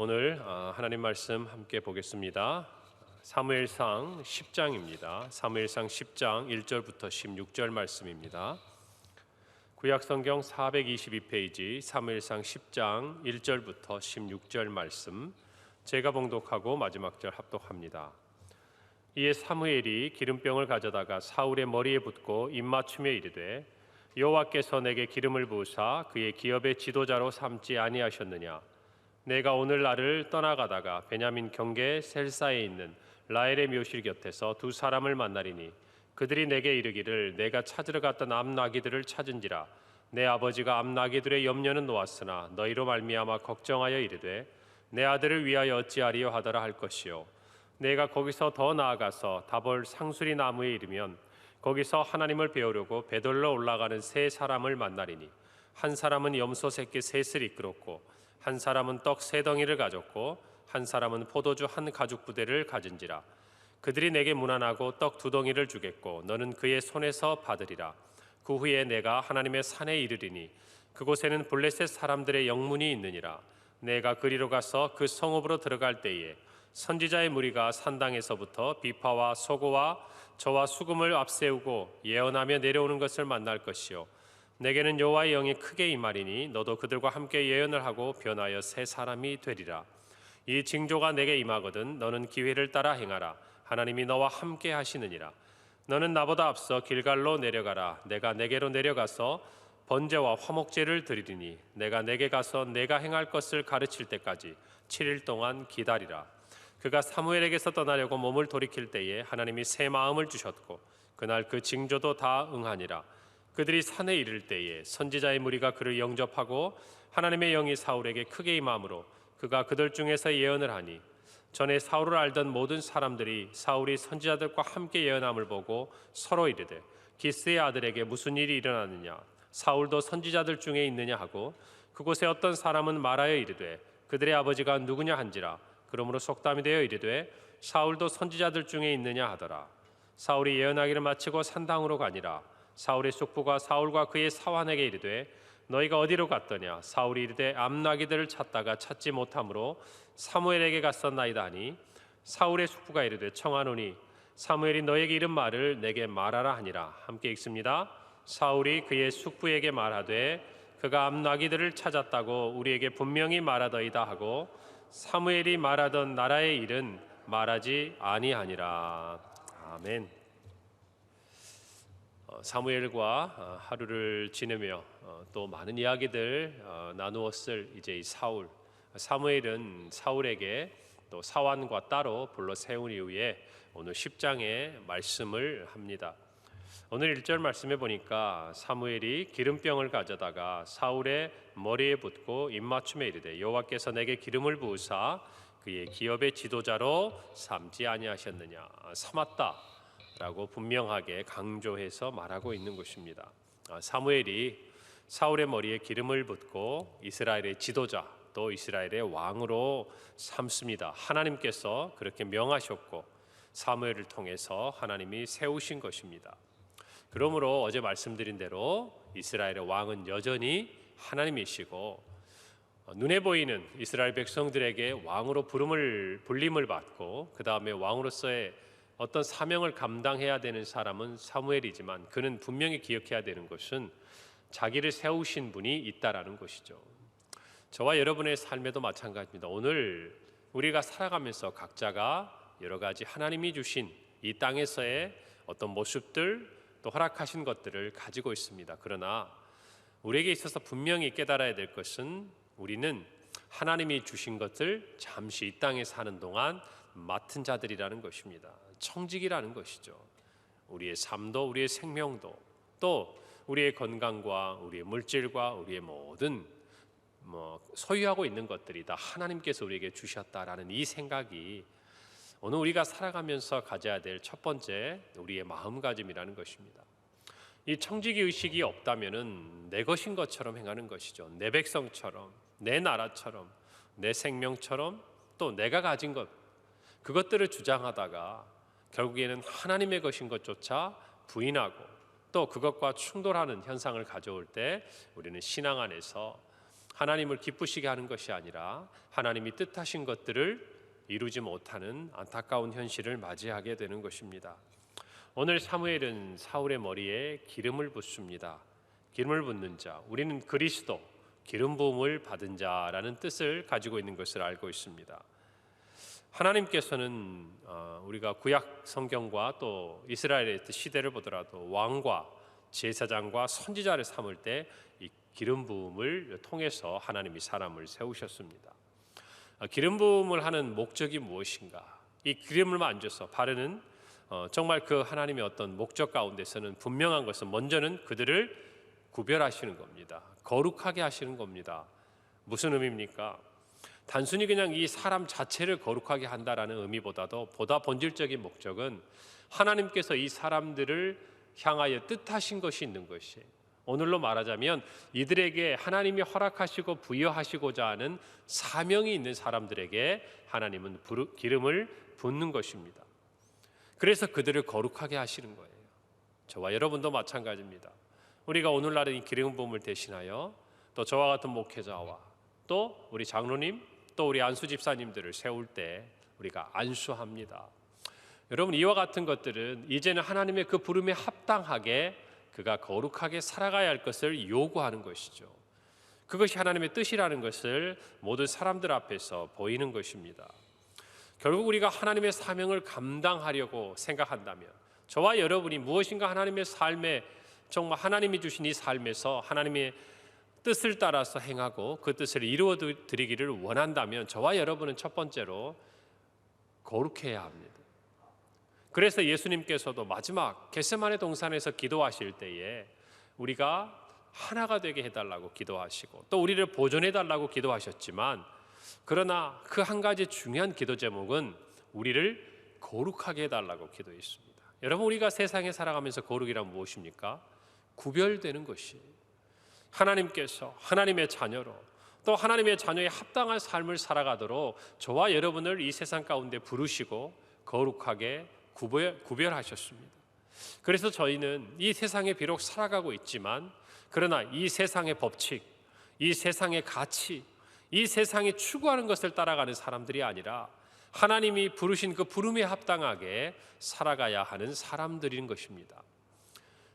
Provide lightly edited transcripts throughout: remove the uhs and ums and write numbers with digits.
오늘 하나님 말씀 함께 보겠습니다. 사무엘상 10장입니다. 사무엘상 10장 1절부터 16절 말씀입니다. 구약성경 422페이지 사무엘상 10장 1절부터 16절 말씀, 제가 봉독하고 마지막 절 합독합니다. 이에 사무엘이 기름병을 가져다가 사울의 머리에 붓고 입맞추며 이르되, 여호와께서 내게 기름을 부으사 그의 기업의 지도자로 삼지 아니하셨느냐? 내가 오늘 나를 떠나가다가 베냐민 경계 셀사에 있는 라헬의 묘실 곁에서 두 사람을 만나리니 그들이 내게 이르기를, 내가 찾으러 갔던 암나귀들을 찾은지라. 내 아버지가 암나귀들의 염려는 놓았으나 너희로 말미암아 걱정하여 이르되, 내 아들을 위하여 어찌하리요 하더라 할 것이요. 내가 거기서 더 나아가서 다볼 상수리 나무에 이르면 거기서 하나님을 배우려고 베돌로 올라가는 세 사람을 만나리니 한 사람은 염소 새끼 셋을 이끌었고 한 사람은 떡 세 덩이를 가졌고 한 사람은 포도주 한 가죽 부대를 가진지라. 그들이 내게 문안하고 떡 두 덩이를 주겠고 너는 그의 손에서 받으리라. 그 후에 내가 하나님의 산에 이르리니 그곳에는 블레셋 사람들의 영문이 있느니라. 내가 그리로 가서 그 성읍으로 들어갈 때에 선지자의 무리가 산당에서부터 비파와 소고와 저와 수금을 앞세우고 예언하며 내려오는 것을 만날 것이요, 내게는 여호와의 영이 크게 임하리니 너도 그들과 함께 예언을 하고 변하여 새 사람이 되리라. 이 징조가 내게 임하거든 너는 기회를 따라 행하라. 하나님이 너와 함께 하시느니라. 너는 나보다 앞서 길갈로 내려가라. 내가 내게로 내려가서 번제와 화목제를 드리리니 내가 내게 가서 내가 행할 것을 가르칠 때까지 7일 동안 기다리라. 그가 사무엘에게서 떠나려고 몸을 돌이킬 때에 하나님이 새 마음을 주셨고 그날 그 징조도 다 응하니라. 그들이 산에 이를 때에 선지자의 무리가 그를 영접하고 하나님의 영이 사울에게 크게 임함으로 그가 그들 중에서 예언을 하니, 전에 사울을 알던 모든 사람들이 사울이 선지자들과 함께 예언함을 보고 서로 이르되, 기스의 아들에게 무슨 일이 일어나느냐? 사울도 선지자들 중에 있느냐 하고, 그곳에 어떤 사람은 말하여 이르되 그들의 아버지가 누구냐 한지라. 그러므로 속담이 되어 이르되 사울도 선지자들 중에 있느냐 하더라. 사울이 예언하기를 마치고 산당으로 가니라. 사울의 숙부가 사울과 그의 사환에게 이르되 너희가 어디로 갔더냐? 사울이 이르되 암나귀들을 찾다가 찾지 못하므로 사무엘에게 갔었나이다 하니, 사울의 숙부가 이르되 청하노니 사무엘이 너에게 이른 말을 내게 말하라 하니라. 함께 읽습니다. 사울이 그의 숙부에게 말하되 그가 암나귀들을 찾았다고 우리에게 분명히 말하더이다 하고, 사무엘이 말하던 나라의 일은 말하지 아니하니라. 아멘. 사무엘과 하루를 지내며 또 많은 이야기들 나누었을 이제 이 사울. 사무엘은 사울에게 또 사환과 따로 불러 세운 이후에 오늘 10장의 말씀을 합니다. 오늘 1절 말씀해 보니까 사무엘이 기름병을 가져다가 사울의 머리에 붓고 입맞춤에 이르되, 여호와께서 내게 기름을 부으사 그의 기업의 지도자로 삼지 아니하셨느냐? 삼았다 라고 분명하게 강조해서 말하고 있는 것입니다. 사무엘이 사울의 머리에 기름을 붓고 이스라엘의 지도자 또 이스라엘의 왕으로 삼습니다. 하나님께서 그렇게 명하셨고 사무엘을 통해서 하나님이 세우신 것입니다. 그러므로 어제 말씀드린 대로 이스라엘의 왕은 여전히 하나님이시고, 눈에 보이는 이스라엘 백성들에게 왕으로 불림을 받고 그 다음에 왕으로서의 어떤 사명을 감당해야 되는 사람은 사무엘이지만, 그는 분명히 기억해야 되는 것은 자기를 세우신 분이 있다라는 것이죠. 저와 여러분의 삶에도 마찬가지입니다. 오늘 우리가 살아가면서 각자가 여러 가지 하나님이 주신 이 땅에서의 어떤 모습들 또 허락하신 것들을 가지고 있습니다. 그러나 우리에게 있어서 분명히 깨달아야 될 것은, 우리는 하나님이 주신 것을 잠시 이 땅에 사는 동안 맡은 자들이라는 것입니다. 청직이라는 것이죠. 우리의 삶도 우리의 생명도 또 우리의 건강과 우리의 물질과 우리의 모든 소유하고 있는 것들이 다 하나님께서 우리에게 주셨다라는 이 생각이 오늘 우리가 살아가면서 가져야 될 첫 번째 우리의 마음가짐이라는 것입니다. 이 청지기 의식이 없다면은 내 것인 것처럼 행하는 것이죠. 내 백성처럼, 내 나라처럼, 내 생명처럼 또 내가 가진 것, 그것들을 주장하다가 결국에는 하나님의 것인 것조차 부인하고 또 그것과 충돌하는 현상을 가져올 때 우리는 신앙 안에서 하나님을 기쁘시게 하는 것이 아니라 하나님이 뜻하신 것들을 이루지 못하는 안타까운 현실을 맞이하게 되는 것입니다. 오늘 사무엘은 사울의 머리에 기름을 붓습니다. 기름을 붓는 자, 우리는 그리스도, 기름 부음을 받은 자라는 뜻을 가지고 있는 것을 알고 있습니다. 하나님께서는 우리가 구약 성경과 또 이스라엘의 시대를 보더라도 왕과 제사장과 선지자를 삼을 때 이 기름 부음을 통해서 하나님이 사람을 세우셨습니다. 기름 부음을 하는 목적이 무엇인가? 이 기름을 만져서 바르는 정말 그 하나님의 어떤 목적 가운데서는 분명한 것은 먼저는 그들을 구별하시는 겁니다. 거룩하게 하시는 겁니다. 무슨 의미입니까? 단순히 그냥 이 사람 자체를 거룩하게 한다라는 의미보다도 보다 본질적인 목적은 하나님께서 이 사람들을 향하여 뜻하신 것이 있는 것이에요. 오늘로 말하자면 이들에게 하나님이 허락하시고 부여하시고자 하는 사명이 있는 사람들에게 하나님은 기름을 붓는 것입니다. 그래서 그들을 거룩하게 하시는 거예요. 저와 여러분도 마찬가지입니다. 우리가 오늘날은 이 기름 부음을 대신하여 또 저와 같은 목회자와 또 우리 장로님 또 우리 안수 집사님들을 세울 때 우리가 안수합니다. 여러분, 이와 같은 것들은 이제는 하나님의 그 부름에 합당하게 그가 거룩하게 살아가야 할 것을 요구하는 것이죠. 그것이 하나님의 뜻이라는 것을 모든 사람들 앞에서 보이는 것입니다. 결국 우리가 하나님의 사명을 감당하려고 생각한다면 저와 여러분이 무엇인가 하나님의 삶에 정말 하나님이 주신 이 삶에서 하나님의 뜻을 따라서 행하고 그 뜻을 이루어 드리기를 원한다면 저와 여러분은 첫 번째로 거룩해야 합니다. 그래서 예수님께서도 마지막 겟세마네 동산에서 기도하실 때에 우리가 하나가 되게 해달라고 기도하시고 또 우리를 보존해달라고 기도하셨지만 그러나 그 한 가지 중요한 기도 제목은 우리를 거룩하게 해달라고 기도했습니다. 여러분, 우리가 세상에 살아가면서 거룩이란 무엇입니까? 구별되는 것이에요. 하나님께서 하나님의 자녀로 또 하나님의 자녀의 합당한 삶을 살아가도록 저와 여러분을 이 세상 가운데 부르시고 거룩하게 구별하셨습니다. 그래서 저희는 이 세상에 비록 살아가고 있지만 그러나 이 세상의 법칙, 이 세상의 가치, 이 세상이 추구하는 것을 따라가는 사람들이 아니라 하나님이 부르신 그 부름에 합당하게 살아가야 하는 사람들인 것입니다.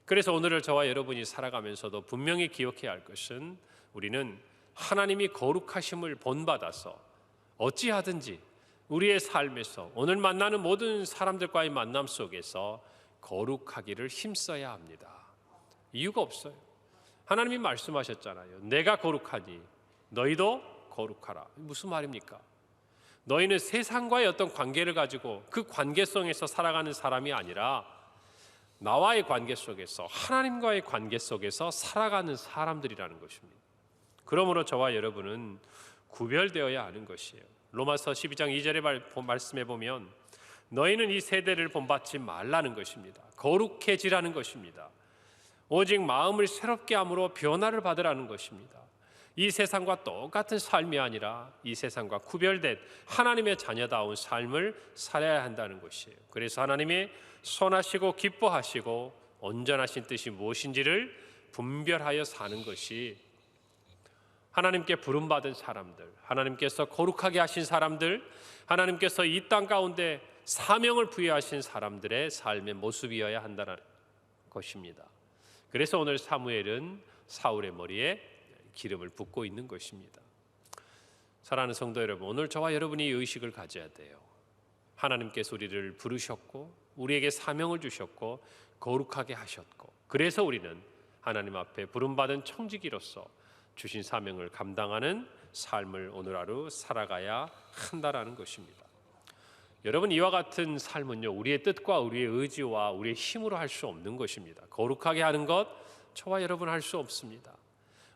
그래서 오늘을 저와 여러분이 살아가면서도 분명히 기억해야 할 것은 우리는 하나님이 거룩하심을 본받아서 어찌하든지 우리의 삶에서 오늘 만나는 모든 사람들과의 만남 속에서 거룩하기를 힘써야 합니다. 이유가 없어요. 하나님이 말씀하셨잖아요. 내가 거룩하니 너희도 거룩하라. 무슨 말입니까? 너희는 세상과의 어떤 관계를 가지고 그 관계성에서 살아가는 사람이 아니라 나와의 관계 속에서 하나님과의 관계 속에서 살아가는 사람들이라는 것입니다. 그러므로 저와 여러분은 구별되어야 하는 것이에요. 로마서 12장 2절의 말씀에 보면 너희는 이 세대를 본받지 말라는 것입니다. 거룩해지라는 것입니다. 오직 마음을 새롭게 함으로 변화를 받으라는 것입니다. 이 세상과 똑같은 삶이 아니라 이 세상과 구별된 하나님의 자녀다운 삶을 살아야 한다는 것이에요. 그래서 하나님이 선하시고 기뻐하시고 온전하신 뜻이 무엇인지를 분별하여 사는 것이 하나님께 부름받은 사람들, 하나님께서 거룩하게 하신 사람들, 하나님께서 이 땅 가운데 사명을 부여하신 사람들의 삶의 모습이어야 한다는 것입니다. 그래서 오늘 사무엘은 사울의 머리에 기름을 붓고 있는 것입니다. 사랑하는 성도 여러분, 오늘 저와 여러분이 이 의식을 가져야 돼요. 하나님께서 우리를 부르셨고 우리에게 사명을 주셨고 거룩하게 하셨고 그래서 우리는 하나님 앞에 부름받은 청지기로서 주신 사명을 감당하는 삶을 오늘 하루 살아가야 한다라는 것입니다. 여러분, 이와 같은 삶은요, 우리의 뜻과 우리의 의지와 우리의 힘으로 할 수 없는 것입니다. 거룩하게 하는 것 저와 여러분 할 수 없습니다.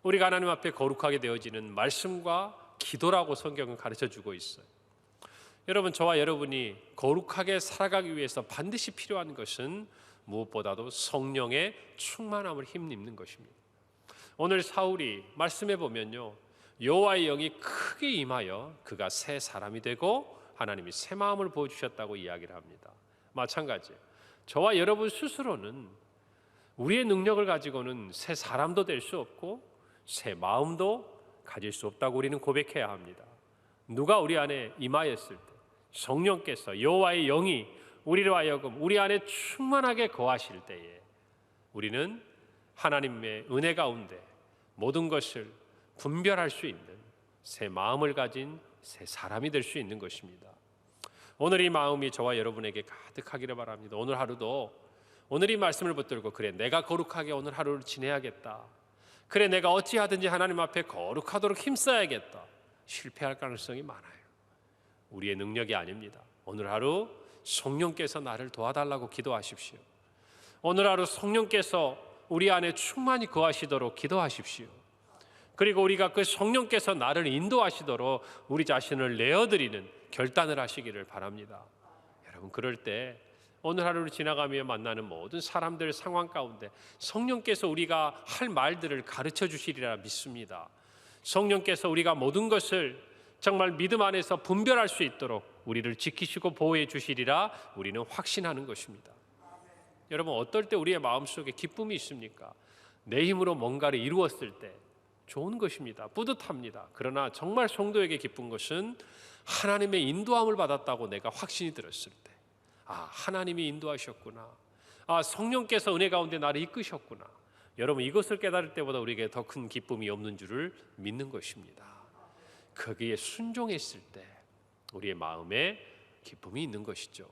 우리가 하나님 앞에 거룩하게 되어지는 말씀과 기도라고 성경은 가르쳐주고 있어요. 여러분, 저와 여러분이 거룩하게 살아가기 위해서 반드시 필요한 것은 무엇보다도 성령의 충만함을 힘입는 것입니다. 오늘 사울이 말씀해 보면요, 여호와의 영이 크게 임하여 그가 새 사람이 되고 하나님이 새 마음을 보여주셨다고 이야기를 합니다. 마찬가지예요. 저와 여러분 스스로는 우리의 능력을 가지고는 새 사람도 될 수 없고 새 마음도 가질 수 없다고 우리는 고백해야 합니다. 누가 우리 안에 임하였을 때 성령께서 여호와의 영이 우리로 하여금 우리 안에 충만하게 거하실 때에 우리는 하나님의 은혜 가운데 모든 것을 분별할 수 있는 새 마음을 가진 새 사람이 될 수 있는 것입니다. 오늘 이 마음이 저와 여러분에게 가득하기를 바랍니다. 오늘 하루도 오늘 이 말씀을 붙들고 그래 내가 거룩하게 오늘 하루를 지내야겠다. 그래 내가 어찌하든지 하나님 앞에 거룩하도록 힘써야겠다. 실패할 가능성이 많아요. 우리의 능력이 아닙니다. 오늘 하루 성령께서 나를 도와달라고 기도하십시오. 오늘 하루 성령께서 우리 안에 충만히 거하시도록 기도하십시오. 그리고 우리가 그 성령께서 나를 인도하시도록 우리 자신을 내어드리는 결단을 하시기를 바랍니다. 여러분 그럴 때 오늘 하루를 지나가며 만나는 모든 사람들 상황 가운데 성령께서 우리가 할 말들을 가르쳐 주시리라 믿습니다. 성령께서 우리가 모든 것을 정말 믿음 안에서 분별할 수 있도록 우리를 지키시고 보호해 주시리라 우리는 확신하는 것입니다. 여러분 어떨 때 우리의 마음속에 기쁨이 있습니까? 내 힘으로 뭔가를 이루었을 때 좋은 것입니다. 뿌듯합니다. 그러나 정말 성도에게 기쁜 것은 하나님의 인도함을 받았다고 내가 확신이 들었을 때 하나님이 인도하셨구나. 성령께서 은혜 가운데 나를 이끄셨구나. 여러분 이것을 깨달을 때보다 우리에게 더 큰 기쁨이 없는 줄을 믿는 것입니다. 거기에 순종했을 때 우리의 마음에 기쁨이 있는 것이죠.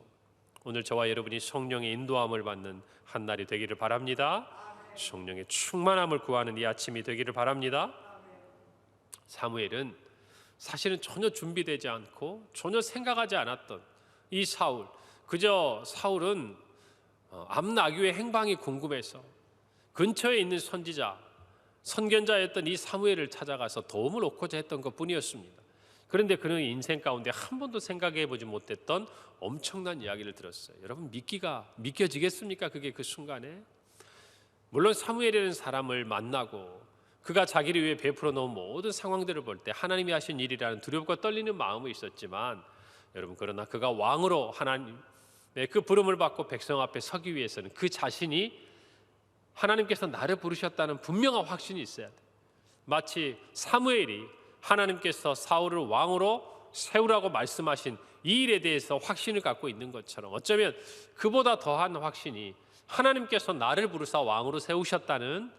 오늘 저와 여러분이 성령의 인도함을 받는 한 날이 되기를 바랍니다. 성령의 충만함을 구하는 이 아침이 되기를 바랍니다. 사무엘은 사실은 전혀 준비되지 않고 전혀 생각하지 않았던 이 사울, 그저 사울은 암나귀의 행방이 궁금해서 근처에 있는 선견자였던 이 사무엘을 찾아가서 도움을 얻고자 했던 것뿐이었습니다. 그런데 그는 인생 가운데 한 번도 생각해 보지 못했던 엄청난 이야기를 들었어요. 여러분 믿겨지겠습니까? 그게 그 순간에 물론 사무엘이라는 사람을 만나고 그가 자기를 위해 베풀어 놓은 모든 상황들을 볼 때 하나님이 하신 일이라는 두렵고 떨리는 마음이 있었지만 여러분 그러나 그가 왕으로 하나님의 그 부름을 받고 백성 앞에 서기 위해서는 그 자신이 하나님께서 나를 부르셨다는 분명한 확신이 있어야 돼. 마치 사무엘이 하나님께서 사울을 왕으로 세우라고 말씀하신 이 일에 대해서 확신을 갖고 있는 것처럼 어쩌면 그보다 더한 확신이 하나님께서 나를 부르사 왕으로 세우셨다는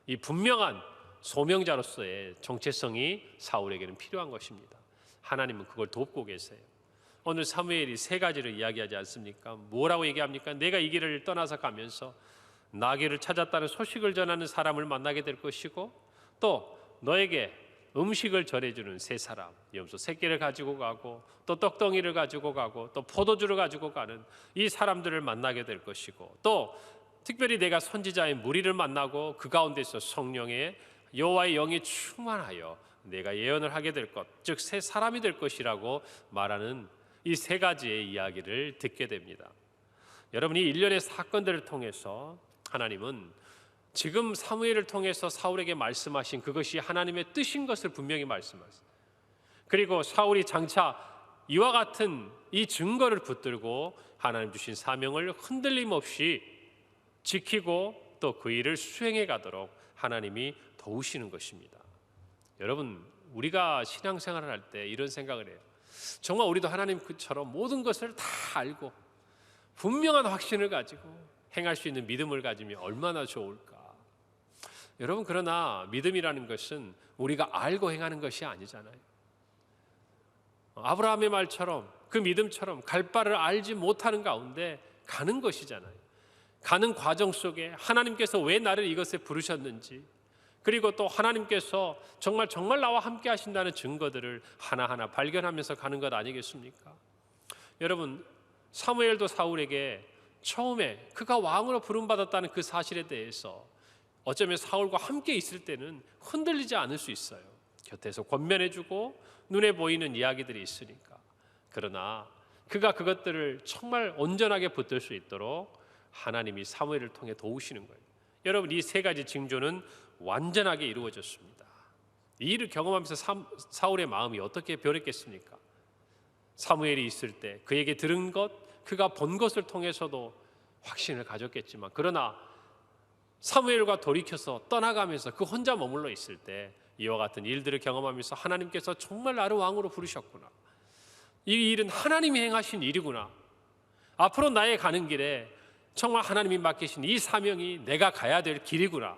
이 분명한 소명자로서의 정체성이 사울에게는 필요한 것입니다. 하나님은 그걸 돕고 계세요. 오늘 사무엘이 세 가지를 이야기하지 않습니까? 뭐라고 얘기합니까? 내가 이 길을 떠나서 가면서 나귀를 찾았다는 소식을 전하는 사람을 만나게 될 것이고 또 너에게 음식을 전해주는 세 사람, 염소 새끼를 가지고 가고 또 떡덩이를 가지고 가고 또 포도주를 가지고 가는 이 사람들을 만나게 될 것이고 또 특별히 내가 선지자의 무리를 만나고 그 가운데서 성령의 여호와의 영이 충만하여 내가 예언을 하게 될 것, 즉 새 사람이 될 것이라고 말하는 이 세 가지의 이야기를 듣게 됩니다. 여러분이 일련의 사건들을 통해서 하나님은 지금 사무엘을 통해서 사울에게 말씀하신 그것이 하나님의 뜻인 것을 분명히 말씀하셨어요. 그리고 사울이 장차 이와 같은 이 증거를 붙들고 하나님 주신 사명을 흔들림 없이 지키고 또 그 일을 수행해 가도록 하나님이 도우시는 것입니다. 여러분 우리가 신앙생활을 할 때 이런 생각을 해요. 정말 우리도 하나님처럼 모든 것을 다 알고 분명한 확신을 가지고 행할 수 있는 믿음을 가지면 얼마나 좋을까. 여러분 그러나 믿음이라는 것은 우리가 알고 행하는 것이 아니잖아요. 아브라함의 말처럼 그 믿음처럼 갈 바를 알지 못하는 가운데 가는 것이잖아요. 가는 과정 속에 하나님께서 왜 나를 이것에 부르셨는지 그리고 또 하나님께서 정말 나와 함께 하신다는 증거들을 하나하나 발견하면서 가는 것 아니겠습니까? 여러분 사무엘도 사울에게 처음에 그가 왕으로 부름받았다는 그 사실에 대해서 어쩌면 사울과 함께 있을 때는 흔들리지 않을 수 있어요. 곁에서 권면해주고 눈에 보이는 이야기들이 있으니까. 그러나 그가 그것들을 정말 온전하게 붙들 수 있도록 하나님이 사무엘을 통해 도우시는 거예요. 여러분 이 세 가지 징조는 완전하게 이루어졌습니다. 이 일을 경험하면서 사울의 마음이 어떻게 변했겠습니까? 사무엘이 있을 때 그에게 들은 것, 그가 본 것을 통해서도 확신을 가졌겠지만 그러나 사무엘과 돌이켜서 떠나가면서 그 혼자 머물러 있을 때 이와 같은 일들을 경험하면서 하나님께서 정말 나를 왕으로 부르셨구나. 이 일은 하나님이 행하신 일이구나. 앞으로 나의 가는 길에 정말 하나님이 맡기신 이 사명이 내가 가야 될 길이구나.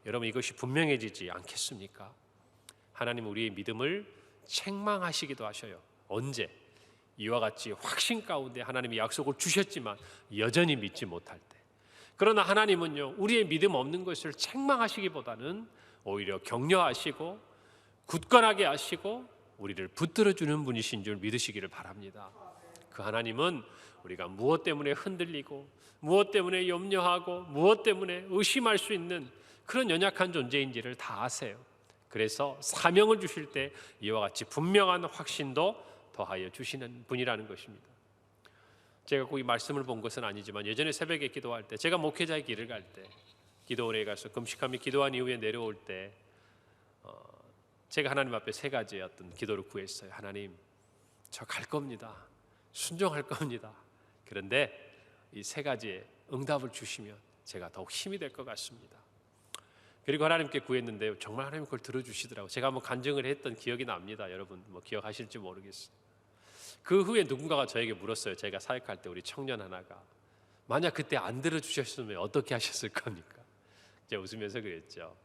여러분, 이것이 분명해지지 않겠습니까? 하나님 우리의 믿음을 책망하시기도 하셔요. 언제? 이와 같이 확신 가운데 하나님이 약속을 주셨지만 여전히 믿지 못할 때. 그러나 하나님은요, 우리의 믿음 없는 것을 책망하시기보다는 오히려 격려하시고 굳건하게 하시고 우리를 붙들어주는 분이신 줄 믿으시기를 바랍니다. 그 하나님은 우리가 무엇 때문에 흔들리고 무엇 때문에 염려하고 무엇 때문에 의심할 수 있는 그런 연약한 존재인지를 다 아세요. 그래서 사명을 주실 때 이와 같이 분명한 확신도 더하여 주시는 분이라는 것입니다. 제가 꼭 이 말씀을 본 것은 아니지만 예전에 새벽에 기도할 때, 제가 목회자의 길을 갈 때, 기도원에 가서 금식하며 기도한 이후에 내려올 때 제가 하나님 앞에 세 가지의 어떤 기도를 구했어요. 하나님, 저 갈 겁니다. 순종할 겁니다. 그런데 이 세 가지의 응답을 주시면 제가 더욱 힘이 될 것 같습니다. 그리고 하나님께 구했는데 정말 하나님 그걸 들어주시더라고요. 제가 한번 간증을 했던 기억이 납니다. 여러분 뭐 기억하실지 모르겠어요. 그 후에 누군가가 저에게 물었어요. 제가 사역할 때 우리 청년 하나가, 만약 그때 안 들어주셨으면 어떻게 하셨을 겁니까? 제가 웃으면서 그랬죠.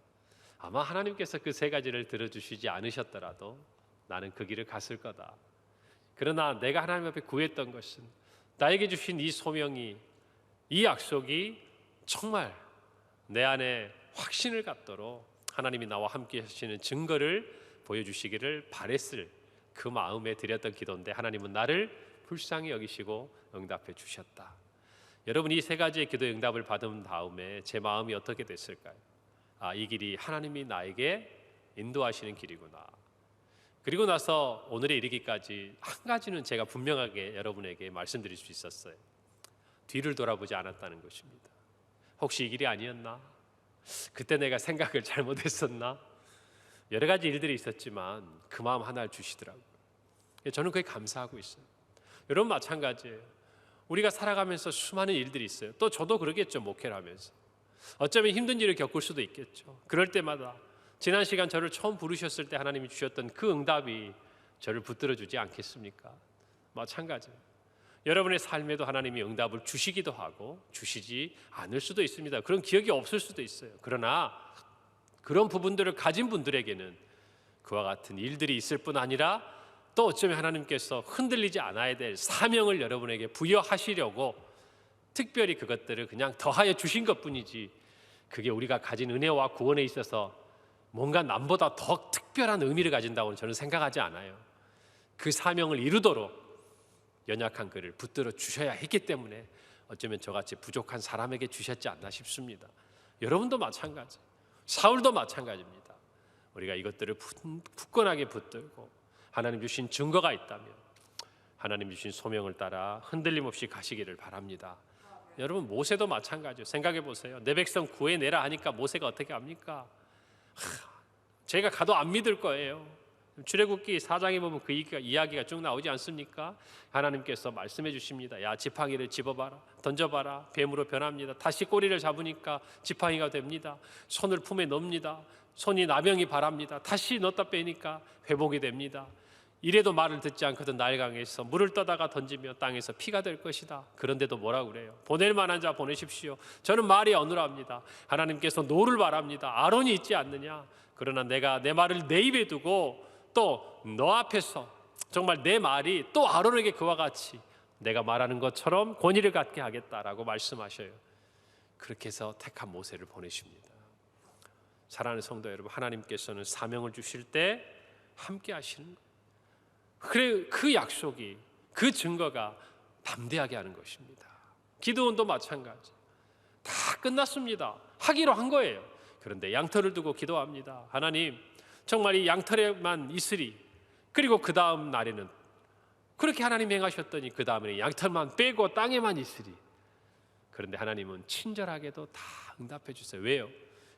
아마 하나님께서 그 세 가지를 들어주시지 않으셨더라도 나는 그 길을 갔을 거다. 그러나 내가 하나님 앞에 구했던 것은 나에게 주신 이 소명이, 이 약속이 정말 내 안에 확신을 갖도록 하나님이 나와 함께 하시는 증거를 보여주시기를 바랬을 그 마음에 드렸던 기도인데 하나님은 나를 불쌍히 여기시고 응답해 주셨다. 여러분, 이 세 가지의 기도의 응답을 받은 다음에 제 마음이 어떻게 됐을까요? 이 길이 하나님이 나에게 인도하시는 길이구나. 그리고 나서 오늘에 이르기까지 한 가지는 제가 분명하게 여러분에게 말씀드릴 수 있었어요. 뒤를 돌아보지 않았다는 것입니다. 혹시 이 길이 아니었나? 그때 내가 생각을 잘못했었나? 여러 가지 일들이 있었지만 그 마음 하나를 주시더라고요. 저는 그게 감사하고 있어요. 여러분 마찬가지예요. 우리가 살아가면서 수많은 일들이 있어요. 또 저도 그러겠죠. 목회를 하면서 어쩌면 힘든 일을 겪을 수도 있겠죠. 그럴 때마다 지난 시간 저를 처음 부르셨을 때 하나님이 주셨던 그 응답이 저를 붙들어 주지 않겠습니까? 마찬가지예요. 여러분의 삶에도 하나님이 응답을 주시기도 하고 주시지 않을 수도 있습니다. 그런 기억이 없을 수도 있어요. 그러나 그런 부분들을 가진 분들에게는 그와 같은 일들이 있을 뿐 아니라 또 어쩌면 하나님께서 흔들리지 않아야 될 사명을 여러분에게 부여하시려고 특별히 그것들을 그냥 더하여 주신 것뿐이지, 그게 우리가 가진 은혜와 구원에 있어서 뭔가 남보다 더 특별한 의미를 가진다고는 저는 생각하지 않아요. 그 사명을 이루도록 연약한 그를 붙들어 주셔야 했기 때문에 어쩌면 저같이 부족한 사람에게 주셨지 않나 싶습니다. 여러분도 마찬가지, 사울도 마찬가지입니다. 우리가 이것들을 굳건하게 붙들고 하나님 주신 증거가 있다면 하나님 주신 소명을 따라 흔들림 없이 가시기를 바랍니다. 여러분, 모세도 마찬가지예요. 생각해 보세요. 내 백성 구해내라 하니까 모세가 어떻게 합니까? 제가 가도 안 믿을 거예요. 출애굽기 4장에 보면 그 이야기가 쭉 나오지 않습니까? 하나님께서 말씀해 주십니다. 야, 지팡이를 집어봐라, 던져봐라, 뱀으로 변합니다. 다시 꼬리를 잡으니까 지팡이가 됩니다. 손을 품에 넣습니다. 손이 나병이 바랍니다. 다시 넣었다 빼니까 회복이 됩니다. 이래도 말을 듣지 않거든 나일강에서 물을 떠다가 던지며 땅에서 피가 될 것이다. 그런데도 뭐라고 그래요? 보낼 만한 자 보내십시오. 저는 말이 어눌합니다. 하나님께서 노를 바랍니다. 아론이 있지 않느냐? 그러나 내가 내 말을 내 입에 두고 또 너 앞에서 정말 내 말이 또 아론에게 그와 같이 내가 말하는 것처럼 권위를 갖게 하겠다라고 말씀하셔요. 그렇게 해서 택한 모세를 보내십니다. 사랑하는 성도 여러분, 하나님께서는 사명을 주실 때 함께 하시는 거예요. 그래, 그 약속이, 그 증거가 담대하게 하는 것입니다. 기도원도 마찬가지. 다 끝났습니다. 하기로 한 거예요. 그런데 양털을 두고 기도합니다. 하나님, 정말 이 양털에만 있으리. 그리고 그 다음 날에는 그렇게 하나님 행하셨더니 그 다음에는 양털만 빼고 땅에만 있으리. 그런데 하나님은 친절하게도 다 응답해 주세요. 왜요?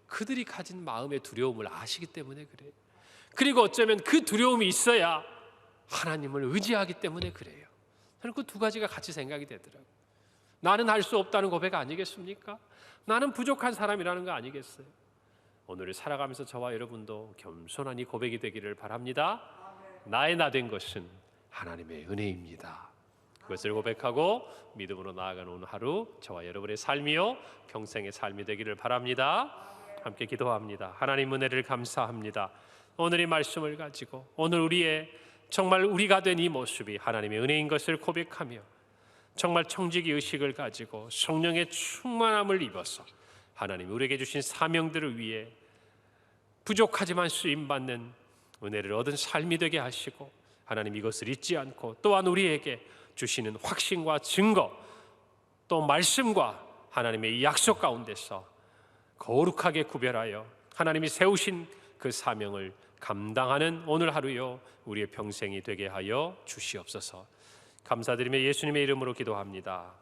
그들이 가진 마음의 두려움을 아시기 때문에 그래요. 그리고 어쩌면 그 두려움이 있어야 하나님을 의지하기 때문에 그래요. 저는 그 두 가지가 같이 생각이 되더라고요. 나는 할 수 없다는 고백 아니겠습니까? 나는 부족한 사람이라는 거 아니겠어요? 오늘을 살아가면서 저와 여러분도 겸손한 이 고백이 되기를 바랍니다. 나의 나 된 것은 하나님의 은혜입니다. 그것을 고백하고 믿음으로 나아가는 오늘 하루 저와 여러분의 삶이요 평생의 삶이 되기를 바랍니다. 함께 기도합니다. 하나님 은혜를 감사합니다. 오늘 이 말씀을 가지고 오늘 우리의 정말 우리가 된 이 모습이 하나님의 은혜인 것을 고백하며 정말 청지기 의식을 가지고 성령의 충만함을 입어서 하나님 우리에게 주신 사명들을 위해 부족하지만 쓰임받는 은혜를 얻은 삶이 되게 하시고 하나님 이것을 잊지 않고 또한 우리에게 주시는 확신과 증거 또 말씀과 하나님의 이 약속 가운데서 거룩하게 구별하여 하나님이 세우신 그 사명을 감당하는 오늘 하루요 우리의 평생이 되게 하여 주시옵소서. 감사드리며 예수님의 이름으로 기도합니다.